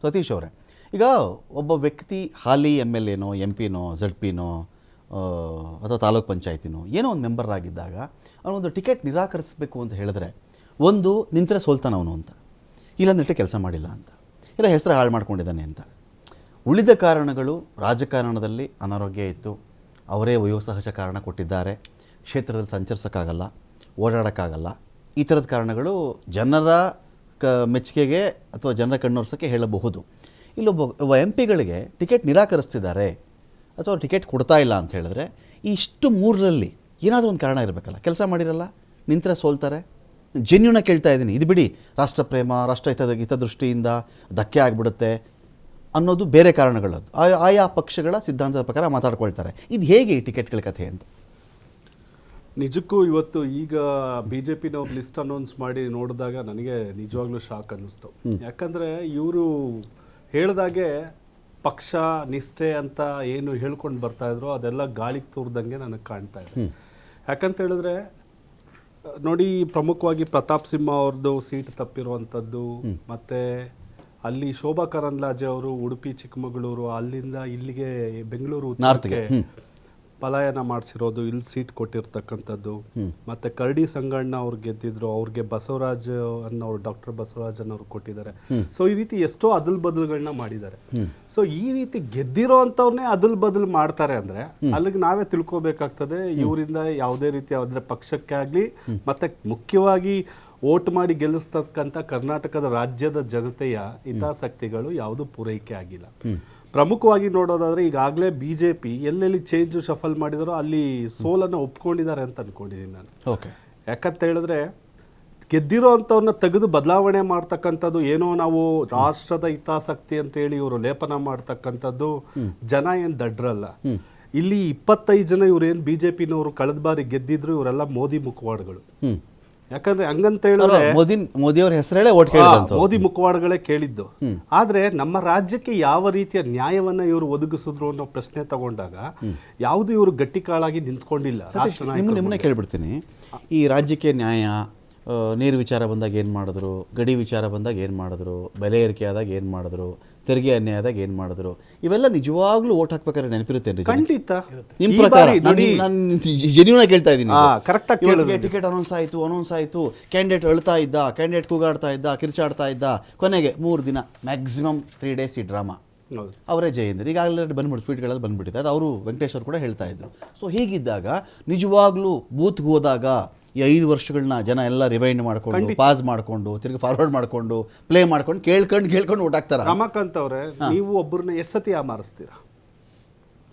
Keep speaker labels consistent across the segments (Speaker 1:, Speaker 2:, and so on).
Speaker 1: ಸತೀಶ್ ಅವರೇ, ಈಗ ಒಬ್ಬ ವ್ಯಕ್ತಿ ಹಾಲಿ MLAನೋ MP ನೋ ZPನೋ ಅಥವಾ ತಾಲೂಕ್ ಪಂಚಾಯತಿನೋ ಏನೋ ಒಂದು ಮೆಂಬರ್ ಆಗಿದ್ದಾಗ ಅವನೊಂದು ಟಿಕೆಟ್ ನಿರಾಕರಿಸಬೇಕು ಅಂತ ಹೇಳಿದ್ರೆ, ಒಂದು ನಿಂತರೆ ಸೋಲ್ತಾನ ಅವನು ಅಂತ, ಇಲ್ಲಂದಿಟ್ಟು ಕೆಲಸ ಮಾಡಿಲ್ಲ ಅಂತ, ಇಲ್ಲ ಹೆಸರು ಹಾಳು ಮಾಡ್ಕೊಂಡಿದ್ದಾನೆ ಅಂತ. ಉಳಿದ ಕಾರಣಗಳು ರಾಜಕಾರಣದಲ್ಲಿ ಅನಾರೋಗ್ಯ ಇತ್ತು, ಅವರೇ ವಯೋಸಹಜ ಕಾರಣ ಕೊಟ್ಟಿದ್ದಾರೆ, ಕ್ಷೇತ್ರದಲ್ಲಿ ಸಂಚರಿಸೋಕ್ಕಾಗಲ್ಲ, ಓಡಾಡೋಕ್ಕಾಗಲ್ಲ, ಈ ಥರದ ಕಾರಣಗಳು ಜನರ ಮೆಚ್ಚುಗೆಗೆ ಅಥವಾ ಜನರ ಕಣ್ಣೊರ್ಸೋಕ್ಕೆ ಹೇಳಬಹುದು. ಇಲ್ಲೊಬ್ಬ MP ಗಳಿಗೆ ಟಿಕೆಟ್ ನಿರಾಕರಿಸ್ತಿದ್ದಾರೆ ಅಥವಾ ಟಿಕೆಟ್ ಕೊಡ್ತಾ ಇಲ್ಲ ಅಂತ ಹೇಳಿದ್ರೆ, ಇಷ್ಟು ಮೂರರಲ್ಲಿ ಏನಾದರೂ ಒಂದು ಕಾರಣ ಇರಬೇಕಲ್ಲ. ಕೆಲಸ ಮಾಡಿರಲ್ಲ, ನಿಂತರೆ ಸೋಲ್ತಾರೆ. ಜೆನ್ಯೂನಾಗಿ ಕೇಳ್ತಾ ಇದ್ದೀನಿ, ಇದು ಬಿಡಿ ರಾಷ್ಟ್ರ ಪ್ರೇಮ, ರಾಷ್ಟ್ರ ಹಿತದೃಷ್ಟಿಯಿಂದ ಧಕ್ಕೆ ಆಗಿಬಿಡುತ್ತೆ ಅನ್ನೋದು ಬೇರೆ ಕಾರಣಗಳದ್ದು. ಆಯಾ ಪಕ್ಷಗಳ ಸಿದ್ಧಾಂತದ ಪ್ರಕಾರ ಮಾತಾಡ್ಕೊಳ್ತಾರೆ. ಇದು ಹೇಗೆ ಈ ಟಿಕೆಟ್ಗಳ ಕಥೆ ಅಂತ?
Speaker 2: ನಿಜಕ್ಕೂ ಇವತ್ತು ಈಗ BJPನವ್ರು ಲಿಸ್ಟ್ ಅನೌನ್ಸ್ ಮಾಡಿ ನೋಡಿದಾಗ ನನಗೆ ನಿಜವಾಗ್ಲೂ ಶಾಕ್ ಅನ್ನಿಸ್ತು. ಯಾಕಂದರೆ ಇವರು ಹೇಳಿದಾಗೆ ಪಕ್ಷ ನಿಷ್ಠೆ ಅಂತ ಏನು ಹೇಳ್ಕೊಂಡು ಬರ್ತಾ ಇದ್ರು ಅದೆಲ್ಲ ಗಾಳಿಗೆ ತೂರ್ದಂಗೆ ನನಗೆ ಕಾಣ್ತಾ ಇದೆ. ಯಾಕಂತ ಹೇಳಿದ್ರೆ ನೋಡಿ, ಪ್ರಮುಖವಾಗಿ ಪ್ರತಾಪ್ ಸಿಂಹ ಅವ್ರದ್ದು ಸೀಟ್ ತಪ್ಪಿರುವಂಥದ್ದು, ಮತ್ತು ಅಲ್ಲಿ ಶೋಭಾ ಕರಂದ್ಲಾಜೆ ಅವರು ಉಡುಪಿ ಚಿಕ್ಕಮಗಳೂರು ಅಲ್ಲಿಂದ ಇಲ್ಲಿಗೆ ಬೆಂಗಳೂರು ಉತ್ತರಕ್ಕೆ ಪಲಾಯನ ಮಾಡಿಸಿರೋದು, ಇಲ್ಲಿ ಸೀಟ್ ಕೊಟ್ಟಿರ್ತಕ್ಕಂಥದ್ದು, ಮತ್ತು ಕರಡಿ ಸಂಗಣ್ಣ ಅವ್ರು ಗೆದ್ದಿದ್ರು, ಅವ್ರಿಗೆ ಬಸವರಾಜ್ ಅನ್ನೋರು ಡಾಕ್ಟರ್ ಬಸವರಾಜ್ ಅನ್ನೋರು ಕೊಟ್ಟಿದ್ದಾರೆ. ಸೊ ಈ ರೀತಿ ಎಷ್ಟೋ ಅದಲ್ ಬದಲುಗಳನ್ನ ಮಾಡಿದ್ದಾರೆ. ಸೊ ಈ ರೀತಿ ಗೆದ್ದಿರೋ ಅಂಥವ್ರನ್ನೇ ಅದಲ್ ಬದಲು ಮಾಡ್ತಾರೆ ಅಂದರೆ ಅಲ್ಲಿಗೆ ನಾವೇ ತಿಳ್ಕೊಬೇಕಾಗ್ತದೆ ಇವರಿಂದ ಯಾವುದೇ ರೀತಿ ಅಂದರೆ ಪಕ್ಷಕ್ಕೆ ಆಗಲಿ ಮತ್ತು ಮುಖ್ಯವಾಗಿ ವೋಟ್ ಮಾಡಿ ಗೆಲ್ಲಿಸ್ತಕ್ಕಂಥ ಕರ್ನಾಟಕದ ರಾಜ್ಯದ ಜನತೆಯ ಹಿತಾಸಕ್ತಿಗಳು ಯಾವುದು ಪೂರೈಕೆ ಆಗಿಲ್ಲ. ಪ್ರಮುಖವಾಗಿ ನೋಡೋದಾದ್ರೆ ಈಗಾಗಲೇ BJP ಎಲ್ಲೆಲ್ಲಿ ಚೇಂಜ್ ಶಫಲ್ ಮಾಡಿದಾರೋ ಅಲ್ಲಿ ಸೋಲನ್ನು ಒಪ್ಕೊಂಡಿದ್ದಾರೆ ಅಂತ ಅನ್ಕೊಂಡಿದ್ದೀನಿ ನಾನು. ಯಾಕಂತ ಹೇಳಿದ್ರೆ ಗೆದ್ದಿರೋ ಅಂಥವ್ರನ್ನ ತೆಗೆದು ಬದಲಾವಣೆ ಮಾಡ್ತಕ್ಕಂಥದ್ದು, ಏನೋ ನಾವು ರಾಷ್ಟ್ರದ ಹಿತಾಸಕ್ತಿ ಅಂತ ಹೇಳಿ ಇವರು ಲೇಪನ ಮಾಡ್ತಕ್ಕಂಥದ್ದು, ಜನ ಏನು ದಡ್ರಲ್ಲ. ಇಲ್ಲಿ 25 ಜನ ಇವ್ರೇನು BJPನವರು ಕಳೆದ ಬಾರಿ ಗೆದ್ದಿದ್ರು ಇವರೆಲ್ಲ ಮೋದಿ ಮುಖವಾಡಗಳು. ಯಾಕಂದ್ರೆ ಹಂಗಂತ ಹೇಳಿದ್ರೆ
Speaker 1: ಮೋದಿಯವರ ಹೆಸರೇ ಓಟ್ ಕೇಳಿದಂತ
Speaker 2: ಮೋದಿ ಮುಖವಾಡಗಳೇ ಕೇಳಿದ್ದು. ಆದ್ರೆ ನಮ್ಮ ರಾಜ್ಯಕ್ಕೆ ಯಾವ ರೀತಿಯ ನ್ಯಾಯವನ್ನ ಇವರು ಒದಗಿಸಿದ್ರು ಅನ್ನೋ ಪ್ರಶ್ನೆ ತಗೊಂಡಾಗ ಯಾವುದು ಇವರು ಗಟ್ಟಿಕಾಳಾಗಿ ನಿಂತ್ಕೊಂಡಿಲ್ಲ.
Speaker 1: ನಿಮ್ಮನ್ನೇ ಕೇಳ್ಬಿಡ್ತೀನಿ, ಈ ರಾಜ್ಯಕ್ಕೆ ನ್ಯಾಯ, ನೀರು ವಿಚಾರ ಬಂದಾಗ ಏನು ಮಾಡಿದ್ರು, ಗಡಿ ವಿಚಾರ ಬಂದಾಗ ಏನು ಮಾಡಿದ್ರು, ಬೆಲೆ ಏರಿಕೆ ಆದಾಗ ಏನು ಮಾಡಿದ್ರು, ತೆರಿಗೆ ಅನ್ಯಾಯ ಆದಾಗ ಏನು ಮಾಡಿದ್ರು, ಇವೆಲ್ಲ ನಿಜವಾಗ್ಲೂ ಓಟ್ ಹಾಕ್ಬೇಕಾದ್ರೆ ನೆನಪಿರುತ್ತೆ?
Speaker 2: ಖಂಡಿತ.
Speaker 1: ನಿಮ್ಮ ಪ್ರಕಾರ ನಾನು ಜೆನ್ಯೂನಾಗಿ ಕೇಳ್ತಾ ಇದ್ದೀನಿ.
Speaker 2: ಕರೆಕ್ಟಾಗಿ
Speaker 1: ಟಿಕೆಟ್ ಅನೌನ್ಸ್ ಆಯಿತು, ಕ್ಯಾಂಡಿಡೇಟ್ ಅಳ್ತಾ ಇದ್ದ, ಕ್ಯಾಂಡಿಡೇಟ್ ಕೂಗಾಡ್ತಾ ಇದ್ದ, ಕಿರ್ಚಾಡ್ತಾ ಇದ್ದ, ಕೊನೆಗೆ 3 ದಿನ ಮ್ಯಾಕ್ಸಿಮಮ್ 3 ಡೇಸ್ ಈ ಡ್ರಾಮಾ. ಅವರೇ ಜಯೇಂದ್ರ ಈಗಾಗಲೇ ಬಂದ್ಬಿಟ್ಟು ಟ್ವೀಟ್ಗಳಲ್ಲಿ ಬಂದ್ಬಿಟ್ಟಿದೆ, ಅದು ಅವರು ವೆಂಕಟೇಶ್ ಅವರು ಕೂಡ ಹೇಳ್ತಾ ಇದ್ರು. ಸೊ ಹೀಗಿದ್ದಾಗ ನಿಜವಾಗ್ಲೂ ಬೂತ್ಗೆ ಹೋದಾಗ ಈ 5 ವರ್ಷಗಳನ್ನ ಜನ ಎಲ್ಲ ರಿವೈಂಡ್ ಮಾಡ್ಕೊಂಡು, ಪಾಸ್ ಮಾಡ್ಕೊಂಡು, ತಿರ್ಗಿ ಫಾರ್ವರ್ಡ್ ಮಾಡ್ಕೊಂಡು, ಪ್ಲೇ ಮಾಡ್ಕೊಂಡು, ಕೇಳ್ಕೊಂಡು ಓಟ್ ಹಾಕ್ತಾರೆ.
Speaker 2: ರಮಾಕಾಂತ್ ಅವರೇ, ನೀವು ಒಬ್ಬರನ್ನ ಎಷ್ಟು ಸತಿ ಅಮಾರಿಸ್ತೀರಾ?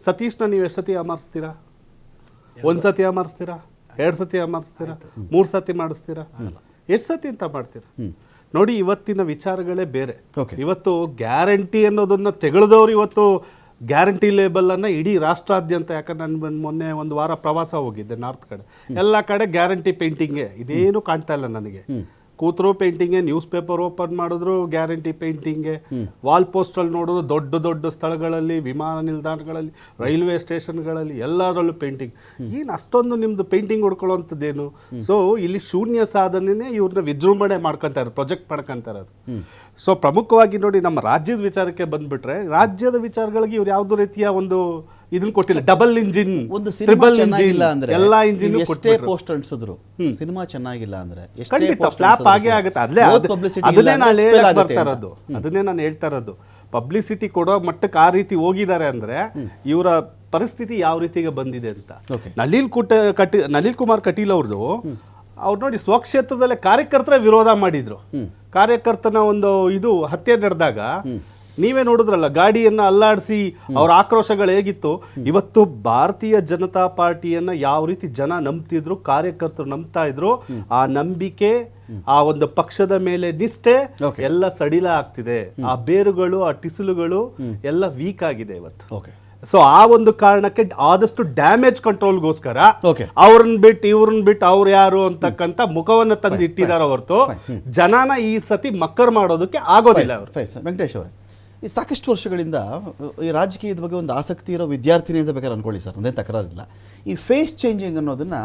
Speaker 2: ಸತೀಶ್ನ ನೀವು ಎಷ್ಟು ಸತಿ ಅಮಾರಿಸ್ತೀರಾ? 1 ಸತಿ ಅಮಾರಿಸ್ತೀರಾ? 2 ಸತಿ ಅಮಾರಿಸ್ತೀರಾ? 3 ಸತಿ ಮಾಡಿಸ್ತೀರಾ? ಎಷ್ಟು ಸತಿ ಅಂತ ಮಾಡ್ತೀರಾ? ನೋಡಿ, ಇವತ್ತಿನ ವಿಚಾರಗಳೇ ಬೇರೆ. ಇವತ್ತು ಗ್ಯಾರಂಟಿ ಅನ್ನೋದನ್ನ ತೆಗೆದವರು ಇವತ್ತು ಗ್ಯಾರಂಟಿ ಲೇಬಲ್ ಅನ್ನ ಇಡೀ ರಾಷ್ಟ್ರಾದ್ಯಂತ, ಯಾಕಂದ್ರೆ ನಾನು ಮೊನ್ನೆ 1 ವಾರ ಪ್ರವಾಸ ಹೋಗಿದ್ದೆ ನಾರ್ತ್ ಕಡೆ, ಎಲ್ಲ ಕಡೆ ಗ್ಯಾರಂಟಿ ಪೇಂಟಿಂಗೇ, ಇದೇನು ಕಾಣ್ತಾ ಇಲ್ಲ ನನಗೆ. ಕೂತ್ರು ಪೇಂಟಿಂಗೇ, ನ್ಯೂಸ್ ಪೇಪರ್ ಓಪನ್ ಮಾಡಿದ್ರು ಗ್ಯಾರಂಟಿ ಪೇಂಟಿಂಗೇ, ವಾಲ್ ಪೋಸ್ಟಲ್ಲಿ ನೋಡೋದು ದೊಡ್ಡ ದೊಡ್ಡ ಸ್ಥಳಗಳಲ್ಲಿ, ವಿಮಾನ ನಿಲ್ದಾಣಗಳಲ್ಲಿ, ರೈಲ್ವೆ ಸ್ಟೇಷನ್ಗಳಲ್ಲಿ ಎಲ್ಲದರಲ್ಲೂ ಪೇಂಟಿಂಗ್. ಏನು ಅಷ್ಟೊಂದು ನಿಮ್ದು ಪೇಂಟಿಂಗ್ ಹೊಡ್ಕೊಳ್ಳೋಂಥದ್ದೇನು? ಸೊ ಇಲ್ಲಿ ಶೂನ್ಯ ಸಾಧನೆನೇ ಇವ್ರನ್ನ ವಿಜೃಂಭಣೆ ಮಾಡ್ಕೊಂತಾರೆ, ಪ್ರೊಜೆಕ್ಟ್ ಮಾಡ್ಕೊಂತಾರೆ ಅದು. ಸೊ ಪ್ರಮುಖವಾಗಿ ನೋಡಿ, ನಮ್ಮ ರಾಜ್ಯದ ವಿಚಾರಕ್ಕೆ ಬಂದ್ಬಿಟ್ರೆ, ರಾಜ್ಯದ ವಿಚಾರಗಳಿಗೆ ಇವ್ರು ಯಾವುದೋ ರೀತಿಯ ಒಂದು ಇದನ್ನ ಕೊಟ್ಟಿಲ್ಲ. ಡಬಲ್ ಇಂಜಿನ್,
Speaker 1: ಒಂದು ಸಿನಿಮಾ ಚೆನ್ನಾಗಿಲ್ಲ ಅಂದ್ರೆ
Speaker 2: ಎಲ್ಲಾ ಇಂಜಿನ್
Speaker 1: ಎಷ್ಟೇ ಪೋಸ್ಟ್ ಅಂಟಿಸಿದ್ರು, ಸಿನಿಮಾ ಚೆನ್ನಾಗಿಲ್ಲ ಅಂದ್ರೆ
Speaker 2: ಖಂಡಿತ ಫ್ಲಾಪ್ ಆಗೇ ಆಗುತ್ತೆ. ಅದನ್ನೇ ನಾನು ಹೇಳ್ತಾ ಇರೋದು. ಪಬ್ಲಿಸಿಟಿ ಕೊಡೋ ಮಟ್ಟಕ್ಕೆ ಆ ರೀತಿ ಹೋಗಿದ್ದಾರೆ ಅಂದ್ರೆ ಇವರ ಪರಿಸ್ಥಿತಿ ಯಾವ ರೀತಿಗೆ ಬಂದಿದೆ ಅಂತ. ನಳಿನ್ ಕುಮಾರ್ ಕಟೀಲ್ ಅವ್ರದ್ದು ಅವ್ರು ನೋಡಿ, ಸ್ವಕ್ಷೇತ್ರದಲ್ಲೇ ಕಾರ್ಯಕರ್ತರ ವಿರೋಧ ಮಾಡಿದ್ರು. ಕಾರ್ಯಕರ್ತನ ಒಂದು ಹತ್ಯೆ ನಡೆದಾಗ ನೀವೇ ನೋಡಿದ್ರಲ್ಲ, ಗಾಡಿಯನ್ನ ಅಲ್ಲಾಡಿಸಿ ಅವ್ರ ಆಕ್ರೋಶಗಳು ಹೇಗಿತ್ತು. ಇವತ್ತು ಭಾರತೀಯ ಜನತಾ ಪಾರ್ಟಿಯನ್ನ ಯಾವ ರೀತಿ ಜನ ನಂಬ್ತಿದ್ರು, ಕಾರ್ಯಕರ್ತರು ನಂಬ್ತಾ ಇದ್ರು, ಆ ನಂಬಿಕೆ, ಆ ಒಂದು ಪಕ್ಷದ ಮೇಲೆ ನಿಷ್ಠೆ ಎಲ್ಲ ಸಡಿಲ ಆಗ್ತಿದೆ. ಆ ಬೇರುಗಳು, ಆ ಟಿಸುಲುಗಳು ಎಲ್ಲ ವೀಕ್ ಆಗಿದೆ ಇವತ್ತು. ಸೊ ಆ ಒಂದು ಕಾರಣಕ್ಕೆ ಆದಷ್ಟು ಡ್ಯಾಮೇಜ್ ಕಂಟ್ರೋಲ್ಗೋಸ್ಕರ ಅವ್ರನ್ನ ಬಿಟ್ಟು ಅವ್ರು ಯಾರು ಅಂತಕ್ಕಂಥ ಮುಖವನ್ನ ತಂದು ಇಟ್ಟಿದ್ದಾರೆ ಹೊರತು ಜನನ ಈ ಸತಿ ಮಕ್ಕರ್ ಮಾಡೋದಕ್ಕೆ ಆಗೋದಿಲ್ಲ.
Speaker 1: ವೆಂಕಟೇಶ್ ಅವರೇ, ಈ ಸಾಕಷ್ಟು ವರ್ಷಗಳಿಂದ ಈ ರಾಜಕೀಯದ ಬಗ್ಗೆ ಒಂದು ಆಸಕ್ತಿ ಇರೋ ವಿದ್ಯಾರ್ಥಿನಿ ಅಂತ ಬೇಕಾದ್ರೆ ಅಂದ್ಕೊಳ್ಳಿ ಸರ್, ಅದೇನು ತಕರಾರಿಲ್ಲ. ಈ ಫೇಸ್ ಚೇಂಜಿಂಗ್ ಅನ್ನೋದನ್ನು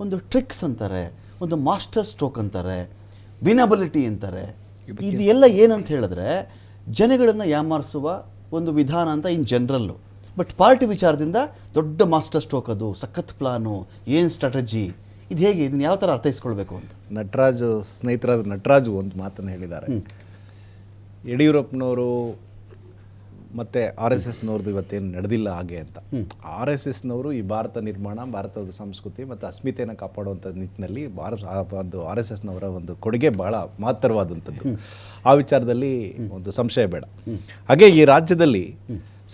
Speaker 1: ಒಂದು ಟ್ರಿಕ್ಸ್ ಅಂತಾರೆ, ಒಂದು ಮಾಸ್ಟರ್ ಸ್ಟ್ರೋಕ್ ಅಂತಾರೆ, ವಿನಬಿಲಿಟಿ ಅಂತಾರೆ. ಇದು ಎಲ್ಲ ಏನಂತ ಹೇಳಿದ್ರೆ ಜನಗಳನ್ನು ಯಾಮಾರಿಸುವ ಒಂದು ವಿಧಾನ ಅಂತ ಇನ್ ಜನರಲ್ಲು. ಬಟ್ ಪಾರ್ಟಿ ವಿಚಾರದಿಂದ ದೊಡ್ಡ ಮಾಸ್ಟರ್ ಸ್ಟ್ರೋಕ್, ಅದು ಸಖತ್ ಪ್ಲಾನು, ಏನು ಸ್ಟ್ರಾಟಜಿ, ಇದು ಹೇಗೆ, ಇದನ್ನು ಯಾವ ಥರ ಅರ್ಥೈಸ್ಕೊಳ್ಬೇಕು ಅಂತ?
Speaker 3: ನಟರಾಜು, ಸ್ನೇಹಿತರಾದ ನಟರಾಜು ಒಂದು ಮಾತನ್ನು ಹೇಳಿದ್ದಾರೆ. ಯಡಿಯೂರಪ್ಪನವರು ಮತ್ತು RSSನವ್ರದ್ದು ಇವತ್ತೇನು ನಡೆದಿಲ್ಲ ಹಾಗೆ ಅಂತ. RSSನವರು ಈ ಭಾರತ ನಿರ್ಮಾಣ, ಭಾರತದ ಸಂಸ್ಕೃತಿ ಮತ್ತು ಅಸ್ಮಿತೆಯನ್ನು ಕಾಪಾಡುವಂಥ ನಿಟ್ಟಿನಲ್ಲಿ ಒಂದು RSSನವರ ಒಂದು ಕೊಡುಗೆ ಭಾಳ ಮಹತ್ತರವಾದಂಥದ್ದು. ಆ ವಿಚಾರದಲ್ಲಿ ಒಂದು ಸಂಶಯ ಬೇಡ. ಹಾಗೆ ಈ ರಾಜ್ಯದಲ್ಲಿ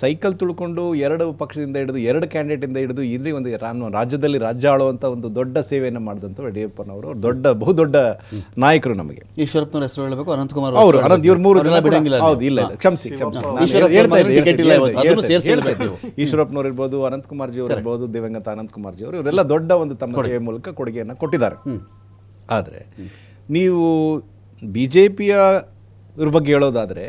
Speaker 3: ಸೈಕಲ್ ತುಳ್ಕೊಂಡು 2 ಪಕ್ಷದಿಂದ ಹಿಡಿದು 2 ಕ್ಯಾಂಡಿಡೇಟಿಂದ ಹಿಡಿದು ಇಲ್ಲಿ ಒಂದು ರಾಜ್ಯದಲ್ಲಿ ರಾಜ್ಯ ಆಳುವಂಥ ಒಂದು ದೊಡ್ಡ ಸೇವೆಯನ್ನು ಮಾಡಿದಂಥ ಯಡಿಯೂರಪ್ಪನವರು ಬಹುದೊಡ್ಡ ನಾಯಕರು ನಮಗೆ.
Speaker 1: ಈಶ್ವರಪ್ಪನವ್ರ ಹೆಸರು ಹೇಳಬೇಕು, ಅನಂತಕುಮಾರ್
Speaker 3: ಅವರು ಇವ್ರು 3 ಜನ
Speaker 1: ಬಿಡಂಗಿಲ್ಲ.
Speaker 3: ಹೌದು, ಇಲ್ಲ ಕ್ಷಮಿಸಿ ಈಶ್ವರಪ್ಪನವ್ರು ಇರ್ಬೋದು, ಅನಂತಕುಮಾರ್ ಜಿ ಅವರು ಇರ್ಬೋದು, ದಿವಂಗತ ಅನಂತಕುಮಾರ್ ಜಿ ಅವರು, ಇವರೆಲ್ಲ ದೊಡ್ಡ ಒಂದು ತಮ್ಮ ಸೇವೆ ಮೂಲಕ ಕೊಡುಗೆಯನ್ನು ಕೊಟ್ಟಿದ್ದಾರೆ. ಆದರೆ ನೀವು BJPಯ ಇವ್ರ ಬಗ್ಗೆ ಹೇಳೋದಾದ್ರೆ,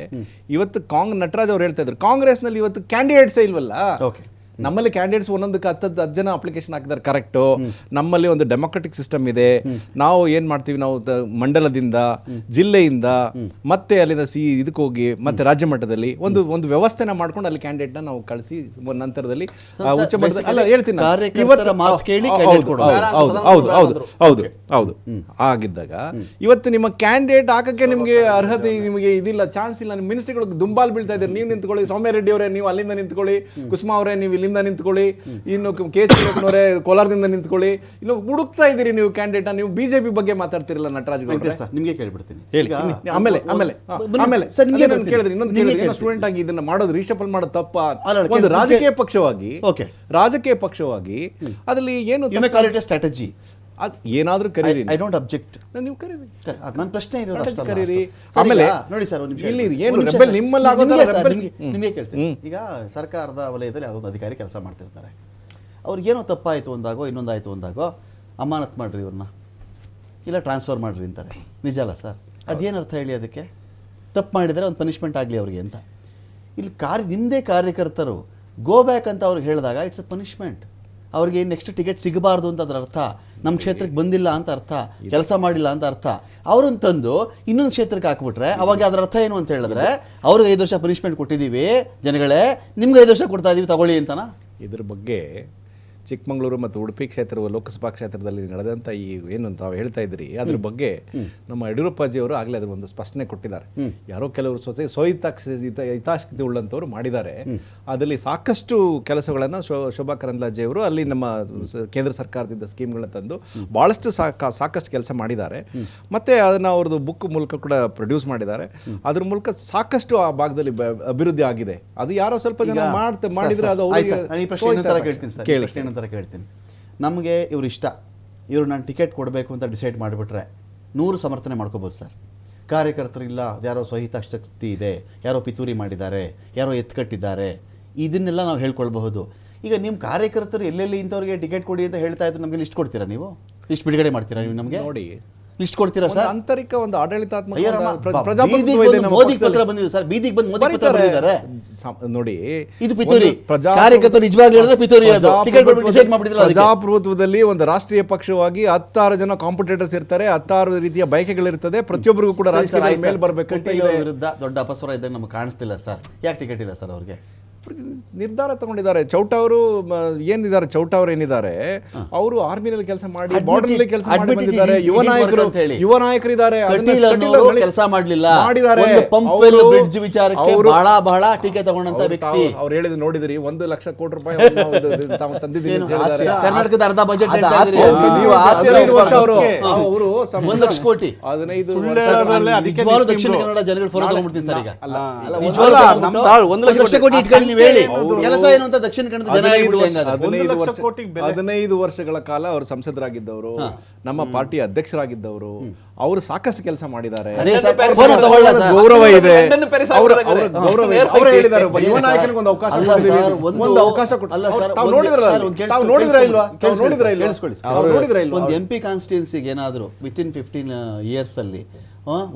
Speaker 3: ಇವತ್ತು ನಟರಾಜ್ ಅವ್ರು ಹೇಳ್ತಾ ಇದ್ರು ಕಾಂಗ್ರೆಸ್ನಲ್ಲಿ ಇವತ್ತು ಕ್ಯಾಂಡಿಡೇಟ್ಸೇ ಇಲ್ವಲ್ಲ. ನಮ್ಮಲ್ಲಿ ಕ್ಯಾಂಡಿಡೇಟ್ಸ್ ಒಂದೊಂದಕ್ಕೆ 10 ಜನ ಅಪ್ಲಿಕೇಶನ್ ಹಾಕಿದ್ದಾರೆ, ಕರೆಕ್ಟು. ನಮ್ಮಲ್ಲಿ ಒಂದು ಡೆಮೊಕ್ರೆಟಿಕ್ ಸಿಸ್ಟಮ್ ಇದೆ. ನಾವು ಏನು ಮಾಡ್ತೀವಿ, ನಾವು ಮಂಡಲದಿಂದ, ಜಿಲ್ಲೆಯಿಂದ, ಮತ್ತೆ ಅಲ್ಲಿಂದ ಇದಕ್ಕೆ ಹೋಗಿ ಮತ್ತೆ ರಾಜ್ಯ ಮಟ್ಟದಲ್ಲಿ ಒಂದು ವ್ಯವಸ್ಥೆನ ಮಾಡ್ಕೊಂಡು ಅಲ್ಲಿ ಕ್ಯಾಂಡಿಡೇಟ್ನ ನಾವು ಕಳಿಸಿ ನಂತರದಲ್ಲಿ ಉಚ್ಚ ಮಟ್ಟದಲ್ಲಿ ಅಲ್ಲ ಹೇಳ್ತೀನಿ ಹೌದು ಆಗಿದ್ದಾಗ ಇವತ್ತು ನಿಮ್ಮ ಕ್ಯಾಂಡಿಡೇಟ್ ಹಾಕಕ್ಕೆ ನಿಮಗೆ ಅರ್ಹತೆ, ನಿಮಗೆ ಇದಿಲ್ಲ, ಚಾನ್ಸ್ ಇಲ್ಲ. ನಿಮ್ಮ ಮಿನಿಸ್ಟ್ರಿಗಳಿಗೆ ದುಂಬಾಲ್ ಬೀಳ್ತಾ ಇದ್ದಾರೆ. ನೀವು ನಿಂತ್ಕೊಳ್ಳಿ, ಸೌಮ್ಯ ರೆಡ್ಡಿ ಅವರೇ ನೀವು ಅಲ್ಲಿಂದ ನಿಂತ್ಕೊಳ್ಳಿ, ಕುಸುಮಾ ಅವರೇ ನೀವು ಇಲ್ಲಿಂದ ನಿಂತ್ಕೊಳ್ಳಿ, ಇನ್ನು KH ಕೋಲಾರದಿಂದ ನಿಂತ್ಕೊಳ್ಳಿ, ಇನ್ನು ಹುಡುಕ್ತಾ ಇದ್ದೀರಿ ನೀವು ಕ್ಯಾಂಡಿಡೇಟ್. ನೀವು BJP ಬಗ್ಗೆ ಮಾತಾಡ್ತಿರಲ್ಲ ನಟರಾಜ್
Speaker 1: ನಿಮಗೆ ಕೇಳ್ಬಿಡ್ತೀನಿ.
Speaker 3: ಆಮೇಲೆ ಕೇಳಿದ್ರಿ ಇನ್ನೊಂದು ಸ್ಟೂಡೆಂಟ್ ಆಗಿ ಇದನ್ನ ಮಾಡೋದು, ರೀಶಫಲ್ ಮಾಡೋದು ತಪ್ಪ? ಒಂದು ರಾಜಕೀಯ ಪಕ್ಷವಾಗಿ ಅದರಲ್ಲಿ ಏನು
Speaker 1: ಸ್ಟ್ರಾಟಜಿ
Speaker 3: ಏನಾದ್ರೂ ಕರೀರಿ,
Speaker 1: ಐ ಡೋಂಟ್ ಅಬ್ಜೆಕ್ಟ್,
Speaker 3: ನೀವು ಕರೀರಿ,
Speaker 1: ನನ್ನ ಪ್ರಶ್ನೆ ಇರೋದು
Speaker 3: ಕರೀರಿ. ಆಮೇಲೆ
Speaker 1: ನೋಡಿ ಸರ್, ನಿಮಗೆ ಕೇಳ್ತೀನಿ. ಈಗ ಸರ್ಕಾರದ ವಲಯದಲ್ಲಿ ಯಾವುದೊಂದು ಅಧಿಕಾರಿ ಕೆಲಸ ಮಾಡ್ತಿರ್ತಾರೆ, ಅವ್ರಿಗೇನೋ ತಪ್ಪಾಯಿತು ಅಂದಾಗೋ ಇನ್ನೊಂದಾಯಿತು ಅಂದಾಗೋ ಅಮಾನತ್ ಮಾಡ್ರಿ ಇವ್ರನ್ನ, ಇಲ್ಲ ಟ್ರಾನ್ಸ್ಫರ್ ಮಾಡ್ರಿ ಅಂತಾರೆ. ನಿಜ ಅಲ್ಲ ಸರ್? ಅದೇನು ಅರ್ಥ ಹೇಳಿ ಅದಕ್ಕೆ? ತಪ್ಪು ಮಾಡಿದರೆ ಒಂದು ಪನಿಷ್ಮೆಂಟ್ ಆಗಲಿ ಅವ್ರಿಗೆ ಅಂತ. ಇಲ್ಲಿ ನಿಮ್ಮದೇ ಕಾರ್ಯಕರ್ತರು ಗೋ ಬ್ಯಾಕ್ ಅಂತ ಅವ್ರಿಗೆ ಹೇಳಿದಾಗ ಇಟ್ಸ್ ಅ ಪನಿಷ್ಮೆಂಟ್. ಅವ್ರಿಗೆ ನೆಕ್ಸ್ಟ್ ಟಿಕೆಟ್ ಸಿಗಬಾರ್ದು ಅಂತ ಅದರ ಅರ್ಥ. ನಮ್ಮ ಕ್ಷೇತ್ರಕ್ಕೆ ಬಂದಿಲ್ಲ ಅಂತ ಅರ್ಥ, ಕೆಲಸ ಮಾಡಿಲ್ಲ ಅಂತ ಅರ್ಥ. ಅವ್ರನ್ನ ತಂದು ಇನ್ನೊಂದು ಕ್ಷೇತ್ರಕ್ಕೆ ಹಾಕ್ಬಿಟ್ರೆ ಅವಾಗ ಅದರ ಅರ್ಥ ಏನು ಅಂತ ಹೇಳಿದ್ರೆ, ಅವ್ರಿಗೆ 5 ವರ್ಷ ಪನಿಷ್ಮೆಂಟ್ ಕೊಟ್ಟಿದ್ದೀವಿ ಜನಗಳೇ, ನಿಮ್ಗೆ 5 ವರ್ಷ ಕೊಡ್ತಾ ಇದೀವಿ ತಗೊಳ್ಳಿ ಅಂತನಾ?
Speaker 3: ಇದ್ರ ಬಗ್ಗೆ ಚಿಕ್ಕಮಗಳೂರು ಮತ್ತು ಉಡುಪಿ ಕ್ಷೇತ್ರ ಲೋಕಸಭಾ ಕ್ಷೇತ್ರದಲ್ಲಿ ನಡೆದಂಥ ಈ ಏನು ತಾವು ಹೇಳ್ತಾ ಇದ್ರಿ, ಅದ್ರ ಬಗ್ಗೆ ನಮ್ಮ ಯಡಿಯೂರಪ್ಪಾಜಿಯವರು ಆಗಲೇ ಅದ್ರ ಒಂದು ಸ್ಪಷ್ಟನೆ ಕೊಟ್ಟಿದ್ದಾರೆ. ಯಾರೋ ಕೆಲವರು ಹಿತಾಸಕ್ತಿ ಉಳ್ಳಂಥವ್ರು ಮಾಡಿದ್ದಾರೆ. ಅದರಲ್ಲಿ ಸಾಕಷ್ಟು ಕೆಲಸಗಳನ್ನು ಶೋಭಾ ಕರಂದ್ಲಾಜೆ ಅವರು ಅಲ್ಲಿ ನಮ್ಮ ಕೇಂದ್ರ ಸರ್ಕಾರದಿಂದ ಸ್ಕೀಮ್ಗಳನ್ನ ತಂದು ಭಾಳಷ್ಟು ಸಾಕಷ್ಟು ಕೆಲಸ ಮಾಡಿದ್ದಾರೆ. ಮತ್ತು ಅದನ್ನು ಅವ್ರದ್ದು ಬುಕ್ ಮೂಲಕ ಕೂಡ ಪ್ರೊಡ್ಯೂಸ್ ಮಾಡಿದ್ದಾರೆ. ಅದ್ರ ಮೂಲಕ ಸಾಕಷ್ಟು ಆ ಭಾಗದಲ್ಲಿ ಅಭಿವೃದ್ಧಿ ಆಗಿದೆ. ಅದು ಯಾರೋ ಸ್ವಲ್ಪ ಜನ ಮಾಡಿದರೆ ಅದು
Speaker 1: ಕೇಳ್ತೀನಿ. ನಮಗೆ ಇವ್ರು ಇಷ್ಟ, ಇವರು ನಾನು ಟಿಕೆಟ್ ಕೊಡಬೇಕು ಅಂತ ಡಿಸೈಡ್ ಮಾಡಿಬಿಟ್ರೆ 100 ಸಮರ್ಥನೆ ಮಾಡ್ಕೋಬೋದು ಸರ್. ಕಾರ್ಯಕರ್ತರಿಲ್ಲ, ಯಾರೋ ಸ್ವಹಿತಾಸಕ್ತಿ ಇದೆ, ಯಾರೋ ಪಿತೂರಿ ಮಾಡಿದ್ದಾರೆ, ಯಾರೋ ಎತ್ಕಟ್ಟಿದ್ದಾರೆ, ಇದನ್ನೆಲ್ಲ ನಾವು ಹೇಳ್ಕೊಳ್ಬಹುದು. ಈಗ ನಿಮ್ಮ ಕಾರ್ಯಕರ್ತರು ಎಲ್ಲೆಲ್ಲಿ ಇಂಥವ್ರಿಗೆ ಟಿಕೆಟ್ ಕೊಡಿ ಅಂತ ಹೇಳ್ತಾ ಇದ್ರು, ನಮಗೆ ಲಿಸ್ಟ್ ಕೊಡ್ತೀರಾ? ನೀವು ಲಿಸ್ಟ್ ಬಿಡುಗಡೆ ಮಾಡ್ತೀರಾ? ನೀವು ನಮಗೆ
Speaker 3: ನೋಡಿ
Speaker 1: ಲಿಸ್ಟ್ ಕೊಡ್ತೀರಾ ಸರ್?
Speaker 3: ಆಂತರಿಕ ಒಂದು ಆಡಳಿತಾತ್ಮಕ
Speaker 1: ಮೋದಿ ಪತ್ರ ಬಂದಿದೆ ಸರ್, ಬೀದಿಗೆ ಬಂದು ಮೋದಿ ಪತ್ರ ಬಂದಿದ್ದಾರೆ
Speaker 3: ನೋಡಿ.
Speaker 1: ಇದು ಪಿತೂರಿ. ಕಾರ್ಯಕರ್ತರು ನಿಜವಾಗ್ಲೂ ಹೇಳಿದ್ರೆ ಪಿತೂರಿ. ಅದು ಟಿಕೆಟ್ ಕೊಟ್ಟು ಡಿಸೈಡ್ ಮಾಡಿಬಿಟ್ಟಿಲ್ಲ.
Speaker 3: ಪ್ರಜಾಪ್ರಭುತ್ವದಲ್ಲಿ ಒಂದು ರಾಷ್ಟ್ರೀಯ ಪಕ್ಷವಾಗಿ 16 ಜನ ಕಾಂಪಿಟೇಟರ್ಸ್ ಇರ್ತಾರೆ, 16 ರೀತಿಯ ಬಯಕೆಗಳಿರ್ತದೆ. ಪ್ರತಿಯೊಬ್ಬರಿಗೂ ಕೂಡ ರಾಜಕೀಯ ಮೇಲೆ ಬರಬೇಕು ಅಂತ
Speaker 1: ವಿರುದ್ಧ ದೊಡ್ಡ ಅಪಸ್ವರ ಇದ್ದಾಗ ನಮಗೆ ಕಾಣಿಸ್ತಿಲ್ಲ ಸರ್. ಯಾಕೆ ಟಿಕೆಟ್ ಇಲ್ಲ ಸರ್ ಅವ್ರಿಗೆ?
Speaker 3: ನಿರ್ಧಾರ ತಗೊಂಡಿದ್ದಾರೆ. ಚೌಟ ಅವರು ಏನಿದ್ದಾರೆ, ಅವರು ಆರ್ಮಿನಲ್ಲಿ ಕೆಲಸ ಮಾಡಿ, ಬಾರ್ಡರ್ನಲ್ಲಿ ಕೆಲಸ ಮಾಡಿ ಬಂದಿದ್ದಾರೆ. ಯುವ ನಾಯಕರಿದ್ದಾರೆ,
Speaker 1: ಕೆಲಸ ಮಾಡಲಿಲ್ಲ, ಬ್ರಿಡ್ಜ್ ವಿಚಾರಕ್ಕೆ ಬಹಳ ಟೀಕೆ ತಗೊಂಡಂತ ವ್ಯಕ್ತಿ.
Speaker 3: ಅವ್ರು ಹೇಳಿದ್ರು ನೋಡಿದ್ರಿ, 1 ಲಕ್ಷ ಕೋಟಿ ರೂಪಾಯಿ ತಂದಿದ್ದೀನಿ.
Speaker 1: ಕರ್ನಾಟಕದ ಅರ್ಧ ಬಜೆಟ್
Speaker 3: 15 ವರ್ಷ ಅವರು
Speaker 1: 1 ಲಕ್ಷ ಕೋಟಿ. ನಿಜವಾಗ್ಲೂ ದಕ್ಷಿಣ ಕನ್ನಡ ಜನಗಳು ಫೋನ್ ತಗೊಂಡ್ಬಿಡ್ತೀನಿ ಸರ್. ಈಗ 1 ಲಕ್ಷ ಕೋಟಿ ಇಟ್ಕೊಳ್ಳಿ, ನೀವು ಹೇಳಿ ಕೆಲಸ ಏನು ಅಂತ ದಕ್ಷಿಣ ಕನ್ನಡ ಜನ.
Speaker 3: 15 ವರ್ಷಗಳ ಕಾಲ ಅವರು ಸಂಸದರಾಗಿದ್ದವರು, ನಮ್ಮ ಪಾರ್ಟಿ ಅಧ್ಯಕ್ಷರಾಗಿದ್ದವರು, ಅವರು ಸಾಕಷ್ಟು ಕೆಲಸ ಮಾಡಿದ್ದಾರೆ. ಗೌರವ ಇದೆ. ಅವರು ಹೇಳಿದ್ದಾರೆ ಯುವ ನಾಯಕನಿಗೆ ಒಂದು ಅವಕಾಶ
Speaker 1: ಒಂದು MP ಕಾನ್ಸ್ಟಿಟ್ಯೂನ್ಸಿಗೆ ಏನಾದರೂ ವಿತಿನ್ 15 ಇಯರ್ಸ್ ಅಲ್ಲಿ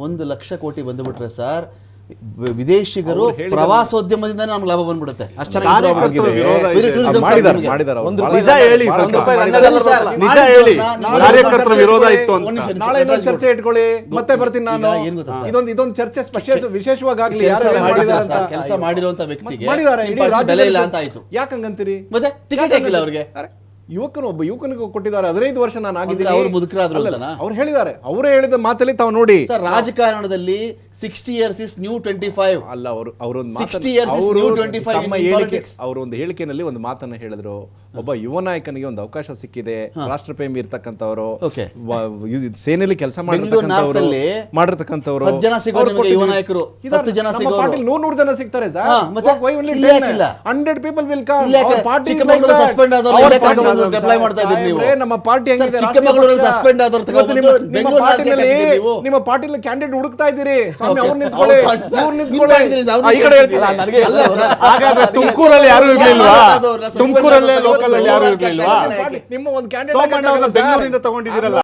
Speaker 1: 1 ಲಕ್ಷ ಕೋಟಿ ಬಂದುಬಿಟ್ರೆ ಸರ್, ವಿದೇಶಿಗರು ಪ್ರವಾಸೋದ್ಯಮದಿಂದ ನಮ್ಗೆ ಲಾಭ ಬಂದ್ಬಿಡುತ್ತೆ. ಅಷ್ಟು ಚೆನ್ನಾಗಿ
Speaker 2: ಕಾರ್ಯಕರ್ತರ ವಿರೋಧ ಇದೆ.
Speaker 3: ಮಾಡಿದಾರೆ ಅವ್ರು.
Speaker 4: ಒಂದು
Speaker 3: ಬಹಳ
Speaker 4: ನಿಜ
Speaker 3: ಚೆನ್ನಾಗಿ
Speaker 4: ಹೇಳಿ,
Speaker 3: ಬಹಳ
Speaker 4: ಒಂದು
Speaker 3: ಚೆನ್ನಾಗಿ
Speaker 4: ರೂಪಾಯಿ
Speaker 3: ಮಾಡಿದ್ದಾರೆ.
Speaker 4: ಗಂಧದ
Speaker 1: ಸರ್,
Speaker 2: ನಿಜ ಹೇಳಿ, ಕಾರ್ಯಕರ್ತರ ವಿರೋಧ ಇತ್ತು ಅಂತ.
Speaker 3: ನಾಳೆ ಇನ್ನೊಂದು ಚರ್ಚೆ ಇಟ್ಕೊಳ್ಳಿ, ಮತ್ತೆ ಬರ್ತೀನಿ ನಾನು.
Speaker 1: ಈಗ ಏನ್ ಗೊತ್ತಾ ಸರ್?
Speaker 3: ಇದೊಂದು ಚರ್ಚೆ ವಿಶೇಷವಾಗಿ ಆಗ್ಲಿ.
Speaker 1: ಕೆಲಸ ಮಾಡಿರುವಂತ ವ್ಯಕ್ತಿಗೆ
Speaker 3: ಮಾಡಿದ್ದಾರೆ, ಇಡೀ
Speaker 1: ಬೆಲೆ ಇಲ್ಲ
Speaker 3: ರಾಜ್ಯದಲ್ಲಿ.
Speaker 1: ಅಂತ ಆಯ್ತು.
Speaker 3: ಯಾಕಂಗಂತೀರಿ?
Speaker 1: ಮತ್ತೆ ಟಿಕೆಟ್ ಹಾಕಿಲ್ಲ ಅವ್ರಿಗೆ.
Speaker 3: ಒಬ್ಬ ಯುವಕನಿಗೆ ಕೊಟ್ಟಿದ್ದಾರೆ, 15 ವರ್ಷ ನಾನು ಆಗಿದ್ದೀನಿ.
Speaker 1: ಅವ್ರು ಮುದುಕರಾದ್ರು ಅಂತನಾ?
Speaker 3: ಅವ್ರು ಹೇಳಿದ್ದಾರೆ, ಅವರೇ ಹೇಳಿದ ಮಾತಲ್ಲಿ ತಾವು ನೋಡಿ.
Speaker 1: ಸರ್, ರಾಜಕಾರಣದಲ್ಲಿ 60 years is new 25.
Speaker 3: ಅಲ್ಲ, ಅವರೊಂದು
Speaker 1: 60 years is new 25 in politics.
Speaker 3: ಅವರೊಂದು ಹೇಳಿಕೆನಲ್ಲಿ ಒಂದು ಮಾತನ್ನ ಹೇಳಿದ್ರು. ಒಬ್ಬ ಯುವ ನಾಯಕನಿಗೆ ಒಂದು ಅವಕಾಶ ಸಿಕ್ಕಿದೆ, ರಾಷ್ಟ್ರಪ್ರೇಮಿ ಇರ್ತಕ್ಕಂಥವ್ರು,
Speaker 1: Okay.
Speaker 3: ಸೇನೆಯಲ್ಲಿ ಕೆಲಸ
Speaker 1: ಬೆಂಗಳೂರು ನಾರ್ತ್ ಅಲ್ಲಿ
Speaker 3: ಮಾಡಿರ್ತಕ್ಕಂಥವ್ರು
Speaker 1: 10 ಜನ ಸಿಗೋರು ನಿಮಗೆ ಯುವ ನಾಯಕರು, 10 ಜನ ಸಿಗೋರು.
Speaker 3: 100 ಜನ ಸಿಗ್ತಾರೆ ಸರ್.
Speaker 1: ಹಾ, ಮತ್ತೆ ಇಲ್ಲಿ ಯಾಕಿಲ್ಲ?
Speaker 3: 100 people will come.
Speaker 1: ಇಲ್ಲಿ ಯಾಕೆ?
Speaker 3: Our party is
Speaker 1: Chikkamagaluru
Speaker 3: like that.
Speaker 1: suspend ಆದವ್ರು
Speaker 3: Our
Speaker 1: ಇಲ್ಲೇ
Speaker 3: party
Speaker 1: ಕರ್ಕೊಂಡು
Speaker 3: is
Speaker 1: apply ಮಾಡ್ತಾ ಇದ್ದೀರಿ ನೀವು.
Speaker 3: ಸಾಹೇಬ್ರೆ, ನಮ್ಮ ಪಾರ್ಟಿ
Speaker 1: ಸರ್, ಚಿಕ್ಕಮಗಳೂರಲ್ಲಿ suspend ಆದವ್ರು ತಗೊಂಡ್ಬಂದು ಬೆಂಗಳೂರು ನಾರ್ತ್ಗೆ ಹಾಕಿದ್ದೀರಿ ನೀವು.
Speaker 3: ನಿಮ್ಮ ಪಾರ್ಟಿಲಿ ಕ್ಯಾಂಡಿಡೇಟ್ ಹುಡುಕ್ತಾ ಇದ್ದೀರಿ. ಸ್ವಾಮಿ,
Speaker 1: Okay.
Speaker 3: ಅವ್ರು ನಿಂತ್ಕೊಳ್ಳಿ,
Speaker 1: ಅವ್ರ party, sir.
Speaker 3: ಇವ್ರು
Speaker 1: ನೀವು
Speaker 3: ನಿಂತ್ಕೊಳ್ಳಿ.
Speaker 1: ಮಾಡಿದ್ದೀರಿ, ಅವ್ರು
Speaker 3: ಈ ಕಡೆ
Speaker 1: ನಿಂತ್ಕೊಳ್ಳಿ.
Speaker 3: ಹೇಳ್ತೀನಿ.
Speaker 1: ಅಲ್ಲ ಸರ್,
Speaker 2: ಹಾಗಾದ್ರೆ ತುಮಕೂರಲ್ಲಿ ಯಾರು ಇರ್ಲಿಲ್ವಾ?
Speaker 1: ಸುಸ್ಪೆಂಡ್
Speaker 2: ತುಮಕೂರಲ್ಲೇ
Speaker 1: ಆದವ್ರು
Speaker 2: ಲೋಕಲ್ ಅಲ್ಲಿ ಯಾರು ಇರ್ಲಿಲ್ವಾ?
Speaker 3: ನಿಮ್ಮ ಒಂದು
Speaker 2: ಸೋಮಣ್ಣ ಅವ್ರನ್ನ
Speaker 3: ಕ್ಯಾಂಡಿಡೇಟ್
Speaker 2: ಬೆಂಗಳೂರಿಂದ ತಗೊಂಡಿದ್ದೀರಲ್ಲ.